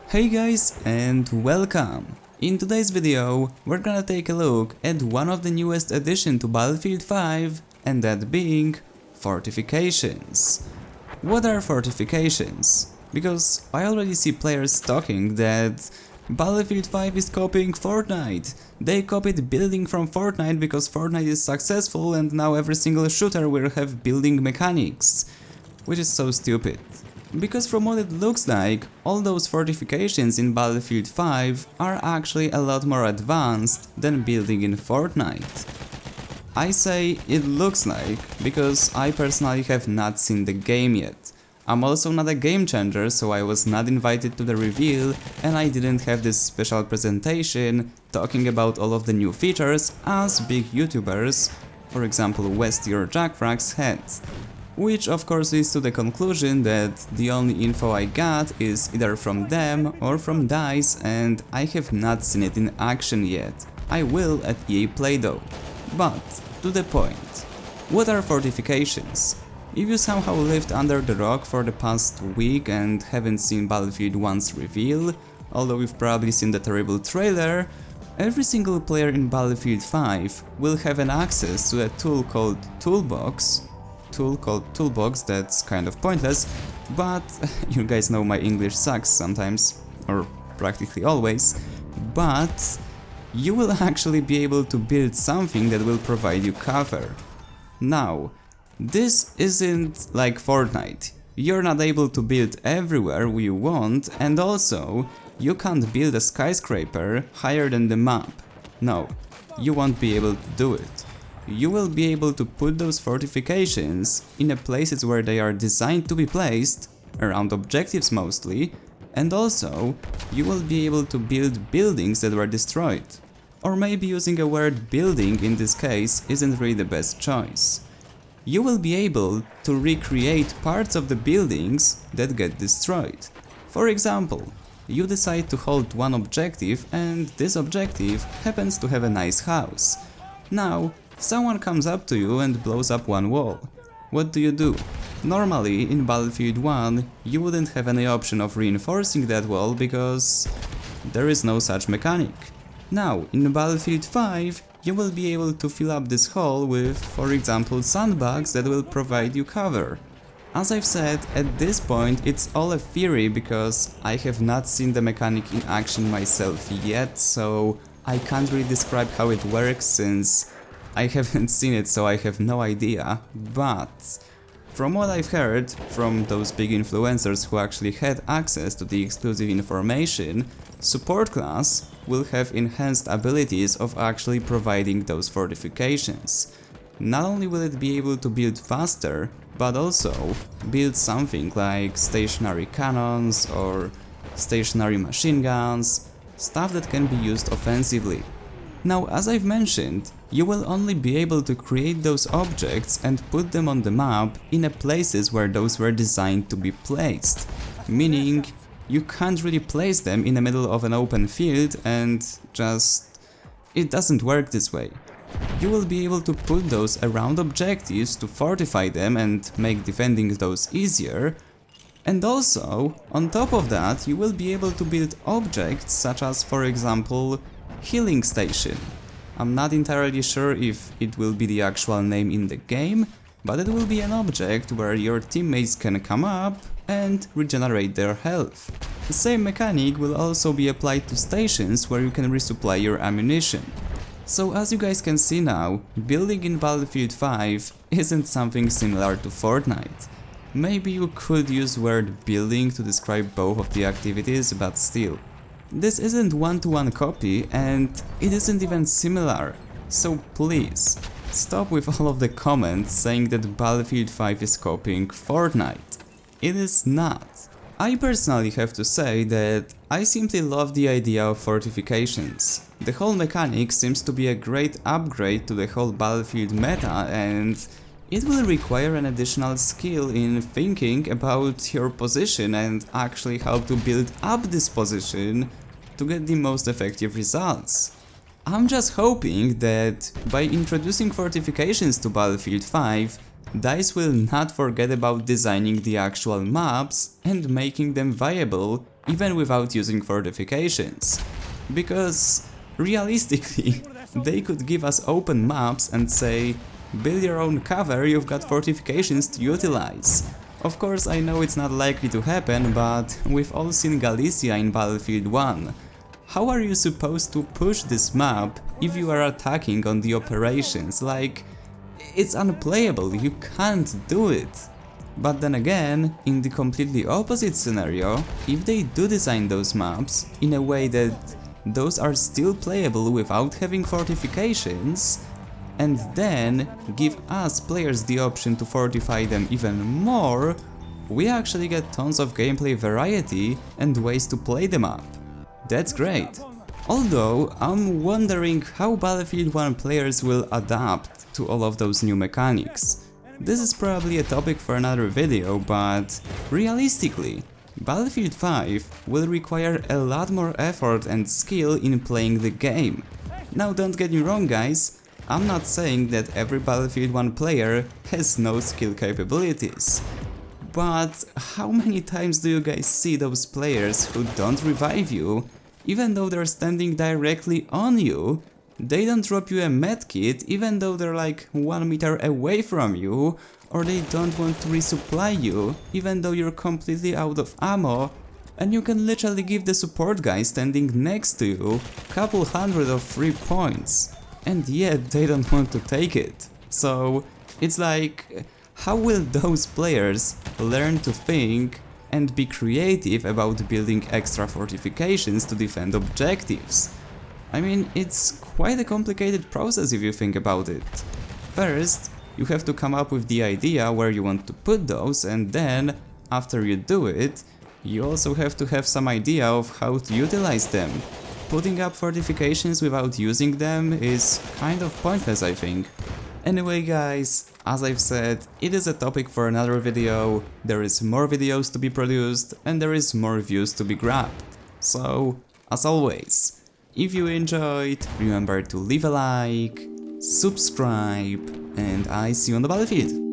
Hey guys and welcome! In today's video we're gonna take a look at one of the newest addition to Battlefield 5 and that being fortifications. What are fortifications? Because I already see players talking that Battlefield 5 is copying Fortnite. They copied building from Fortnite because Fortnite is successful and now every single shooter will have building mechanics. Which is so stupid. Because from what it looks like, all those fortifications in Battlefield 5 are actually a lot more advanced than building in Fortnite. I say it looks like because I personally have not seen the game yet. I'm also not a game changer, so I was not invited to the reveal and I didn't have this special presentation talking about all of the new features as big YouTubers, for example Westy or Jackfrax, had. Which of course leads to the conclusion that the only info I got is either from them or from DICE and I have not seen it in action yet. I will at EA Play though. But, to the point. What are fortifications? If you somehow lived under the rock for the past week and haven't seen Battlefield 1's reveal, although you've probably seen the terrible trailer, every single player in Battlefield 5 will have an access to a tool called Toolbox. That's kind of pointless, but you guys know my English sucks sometimes, or practically always, but you will actually be able to build something that will provide you cover. Now, this isn't like Fortnite. You're not able to build everywhere you want, and also, you can't build a skyscraper higher than the map. No, you won't be able to do it. You will be able to put those fortifications in the places where they are designed to be placed, around objectives mostly, and also you will be able to build buildings that were destroyed. Or maybe using a word building in this case isn't really the best choice. You will be able to recreate parts of the buildings that get destroyed. For example, you decide to hold one objective and this objective happens to have a nice house. Now, someone comes up to you and blows up one wall. What do? Normally, in Battlefield 1, you wouldn't have any option of reinforcing that wall because there is no such mechanic. Now, in Battlefield 5, you will be able to fill up this hole with, for example, sandbags that will provide you cover. As I've said, at this point it's all a theory because I have not seen the mechanic in action myself yet, so I can't really describe how it works since I haven't seen it, so I have no idea, but from what I've heard from those big influencers who actually had access to the exclusive information, support class will have enhanced abilities of actually providing those fortifications. Not only will it be able to build faster, but also build something like stationary cannons or stationary machine guns, stuff that can be used offensively. Now, as I've mentioned, you will only be able to create those objects and put them on the map in the places where those were designed to be placed. Meaning, you can't really place them in the middle of an open field and it doesn't work this way. You will be able to put those around objectives to fortify them and make defending those easier. And also, on top of that, you will be able to build objects such as, for example, healing station. I'm not entirely sure if it will be the actual name in the game, but it will be an object where your teammates can come up and regenerate their health. The same mechanic will also be applied to stations where you can resupply your ammunition. So as you guys can see now, building in Battlefield 5 isn't something similar to Fortnite. Maybe you could use word building to describe both of the activities, but still. This isn't one-to-one copy and it isn't even similar, so please, stop with all of the comments saying that Battlefield 5 is copying Fortnite. It is not. I personally have to say that I simply love the idea of fortifications. The whole mechanic seems to be a great upgrade to the whole Battlefield meta and it will require an additional skill in thinking about your position and actually how to build up this position to get the most effective results. I'm just hoping that by introducing fortifications to Battlefield 5, DICE will not forget about designing the actual maps and making them viable even without using fortifications. Because realistically, they could give us open maps and say, build your own cover, you've got fortifications to utilize. Of course, I know it's not likely to happen, but we've all seen Galicia in Battlefield 1. How are you supposed to push this map if you are attacking on the operations? Like, it's unplayable, you can't do it. But then again, in the completely opposite scenario, if they do design those maps in a way that those are still playable without having fortifications, and then give us players the option to fortify them even more, we actually get tons of gameplay variety and ways to play them up. That's great. Although, I'm wondering how Battlefield 1 players will adapt to all of those new mechanics. This is probably a topic for another video, but realistically, Battlefield 5 will require a lot more effort and skill in playing the game. Now don't get me wrong guys, I'm not saying that every Battlefield 1 player has no skill capabilities. But how many times do you guys see those players who don't revive you, even though they're standing directly on you? They don't drop you a medkit even though they're like 1 meter away from you, or they don't want to resupply you even though you're completely out of ammo, and you can literally give the support guy standing next to you couple hundred of free points, and yet they don't want to take it. So it's like, how will those players learn to think and be creative about building extra fortifications to defend objectives? I mean, it's quite a complicated process if you think about it. First, you have to come up with the idea where you want to put those, and then, after you do it, you also have to have some idea of how to utilize them. Putting up fortifications without using them is kind of pointless, I think. Anyway guys, as I've said, it is a topic for another video, there is more videos to be produced and there is more views to be grabbed. So, as always, if you enjoyed, remember to leave a like, subscribe, and I see you on the battlefield.